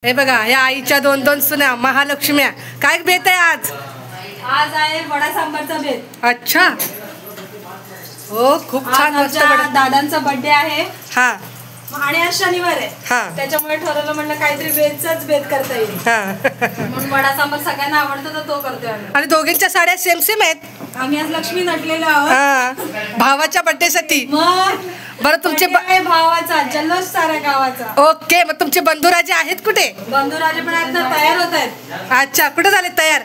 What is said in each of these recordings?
हे बघा या आईच्या दोन दोन सुना महालक्ष्म्या. काय बेत आहे आज? आज आहे वडा सांबारचा बेत. अच्छा हो खूप छान. मस्त दादांचा बर्थडे आहे. हा आणि आज शनिवार आहे. त्याच्यामुळे ठरवलं म्हणलं काहीतरी वेजचाच बेत करता येईल. म्हणून वडा सांबार सगळ्यांना आवडतो तर तो करतोय आम्ही. आणि दोघींच्या साड्या सेम सेम आहेत. आम्ही आज लक्ष्मी नटलेलो आहोत भावाच्या बर्थडे साठी. बरं तुमचे भावाचा जल्लोष साऱ्या गावाचा. ओके मग तुमचे बंधुराजे आहेत कुठे? बंधुराजे पण आहेत ना, तयार होत आहेत. अच्छा कुठे झाले तयार?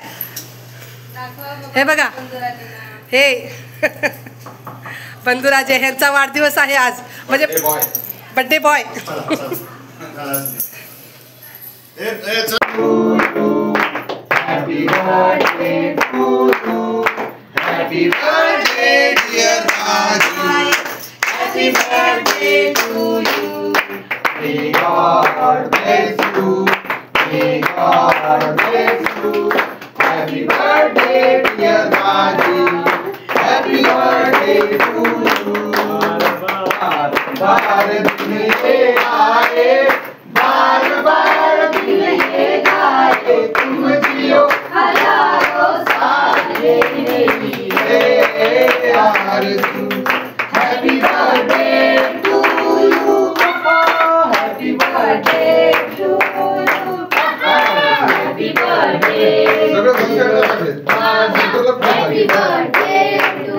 हे बघा हे बंधुराजे ह्यांचा वाढदिवस आहे आज. म्हणजे birthday boy. Happy birthday to you. Happy birthday dear Raji. Happy birthday to you. May God bless you. May God bless you. Happy birthday dear Raji. Happy birthday to you. बार दिन ये आए, बार बार दिन ये गाए, तुम जियो हजारों साल मेरी आरज़ू. Happy birthday to you, happy birthday to you, happy birthday. Happy birthday to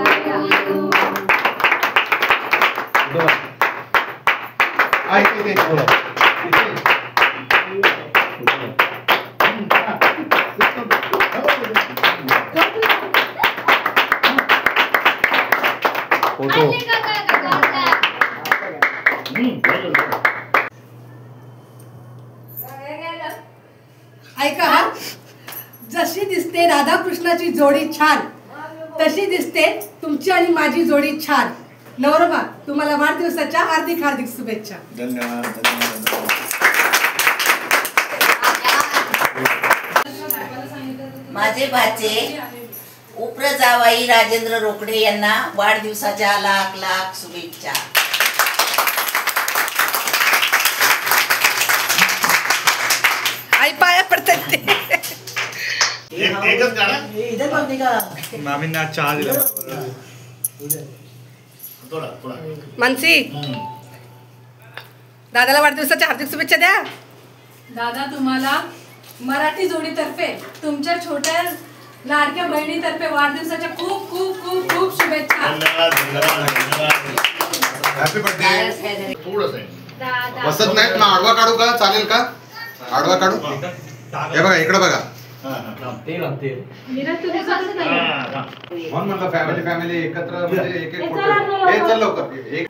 you. ऐका हा, जशी दिसते राधाकृष्णाची जोडी छान, तशी दिसते तुमची आणि माझी जोडी छान. नवरबा तुम्हाला वाढदिवसाच्या हार्दिक हार्दिक शुभेच्छा. धन्यवाद. माझे भाचे उपरजावाई राजेंद्र रोकडे यांना वाढदिवसाच्या लाख लाख शुभेच्छा. आई पाया पडतात ते. एकच गाणं मामींना चहा दिला. मानसी दादाला वाढदिवसाच्या हार्दिक शुभेच्छा द्या. दादा तुम्हाला मराठी जोडीतर्फे तुमच्या छोट्या लाडक्या बहिणीतर्फे वाढदिवसाच्या खूप खूप खूप खूप शुभेच्छा. Happy birthday. थोडंसं बसत नाहीत ना, आडवा काढू का? चालेल का? आडवा काढू. हे बघा इकडे बघा. म्हणून म्हटलं फॅमिली एकत्र म्हणजे एक एक फोटो. हे चल लवकर. एक